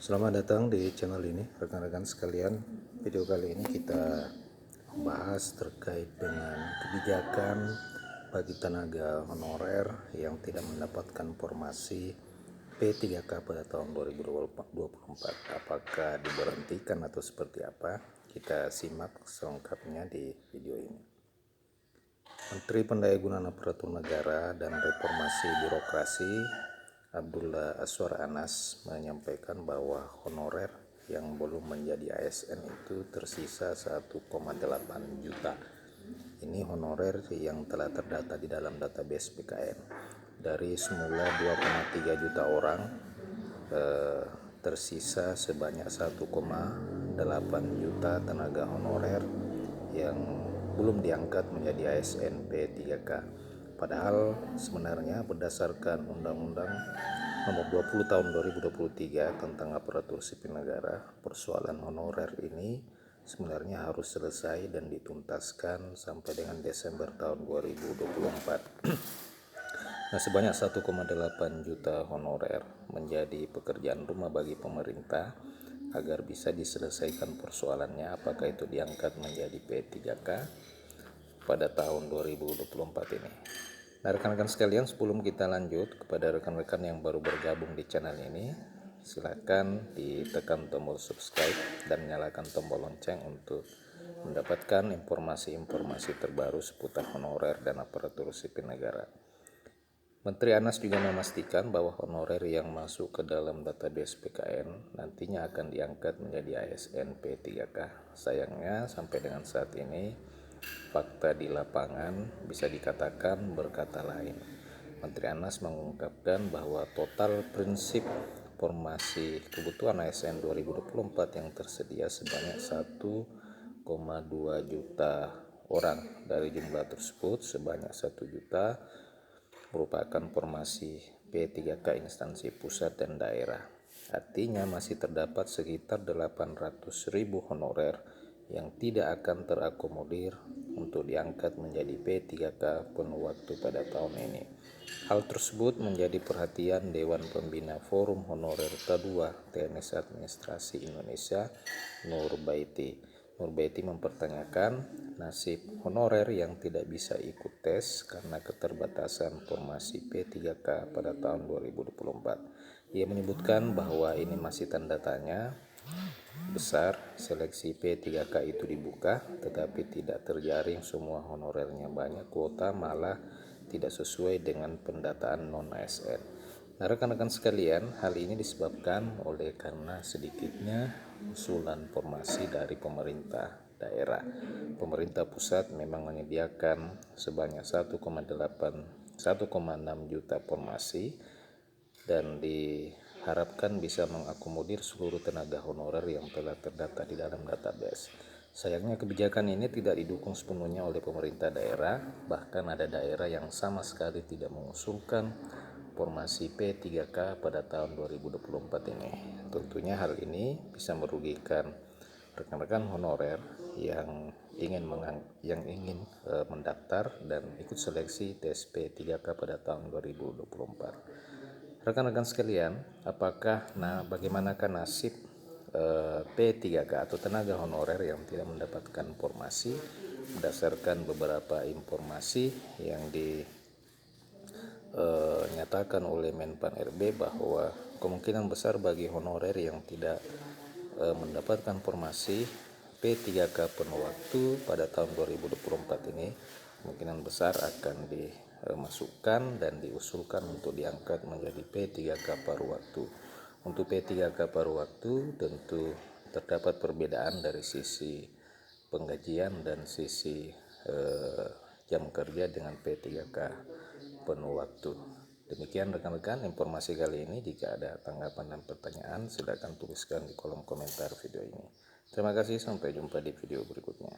Selamat datang di channel ini rekan-rekan sekalian. Video kali ini kita bahas terkait dengan kebijakan bagi tenaga honorer yang tidak mendapatkan formasi P3K pada tahun 2024. Apakah diberhentikan atau seperti apa? Kita simak selengkapnya di video ini. Menteri Pendayagunaan Aparatur Negara dan Reformasi Birokrasi Abdullah Azwar Anas menyampaikan bahwa honorer yang belum menjadi ASN itu tersisa 1,8 juta. Ini honorer yang telah terdata di dalam database BKN. Dari semula 2,3 juta orang, tersisa sebanyak 1,8 juta tenaga honorer yang belum diangkat menjadi ASN P3K. Padahal sebenarnya berdasarkan Undang-Undang Nomor 20 Tahun 2023 tentang Aparatur Sipil Negara, persoalan honorer ini sebenarnya harus selesai dan dituntaskan sampai dengan Desember tahun 2024. Nah, sebanyak 1,8 juta honorer menjadi pekerjaan rumah bagi pemerintah agar bisa diselesaikan persoalannya apakah itu diangkat menjadi P3K pada tahun 2024 ini. Nah, rekan-rekan sekalian, sebelum kita lanjut kepada rekan-rekan yang baru bergabung di channel ini, silakan ditekan tombol subscribe dan nyalakan tombol lonceng untuk mendapatkan informasi-informasi terbaru seputar honorer dan aparatur sipil negara. Menteri Anas juga memastikan bahwa honorer yang masuk ke dalam database PKN nantinya akan diangkat menjadi ASN P3K. Sayangnya sampai dengan saat ini fakta di lapangan bisa dikatakan berkata lain. Menteri Anas mengungkapkan bahwa total prinsip formasi kebutuhan ASN 2024 yang tersedia sebanyak 1,2 juta orang. Dari jumlah tersebut sebanyak 1 juta merupakan formasi P3K instansi pusat dan daerah. Artinya masih terdapat sekitar 800.000 honorer yang tidak akan terakomodir untuk diangkat menjadi P3K penuh waktu pada tahun ini. Hal tersebut menjadi perhatian Dewan Pembina Forum Honorer K2 TNS Administrasi Indonesia, Nur Baiti. Nur Baiti mempertanyakan nasib honorer yang tidak bisa ikut tes karena keterbatasan formasi P3K pada tahun 2024. Ia menyebutkan bahwa ini masih tanda tanya besar. Seleksi P3K itu dibuka tetapi tidak terjaring semua honorernya, banyak kuota malah tidak sesuai dengan pendataan non-ASN. Nah, rekan-rekan sekalian, hal ini disebabkan oleh karena sedikitnya usulan formasi dari pemerintah daerah. Pemerintah pusat memang menyediakan sebanyak 1,6 juta formasi dan diharapkan bisa mengakomodir seluruh tenaga honorer yang telah terdata di dalam database. Sayangnya kebijakan ini tidak didukung sepenuhnya oleh pemerintah daerah, bahkan ada daerah yang sama sekali tidak mengusulkan formasi P3K pada tahun 2024 ini. Tentunya hal ini bisa merugikan rekan-rekan honorer yang ingin mendaftar dan ikut seleksi tes P3K pada tahun 2024. Rekan-rekan sekalian, bagaimanakah nasib P3K atau tenaga honorer yang tidak mendapatkan formasi? Berdasarkan beberapa informasi yang dinyatakan oleh Menpan RB bahwa kemungkinan besar bagi honorer yang tidak mendapatkan formasi P3K penuh waktu pada tahun 2024 ini kemungkinan besar akan dimasukkan dan diusulkan untuk diangkat menjadi P3K paruh waktu. Untuk P3K paruh waktu tentu terdapat perbedaan dari sisi penggajian dan sisi jam kerja dengan P3K penuh waktu. Demikian rekan-rekan informasi kali ini. Jika ada tanggapan dan pertanyaan silakan tuliskan di kolom komentar video ini. Terima kasih, sampai jumpa di video berikutnya.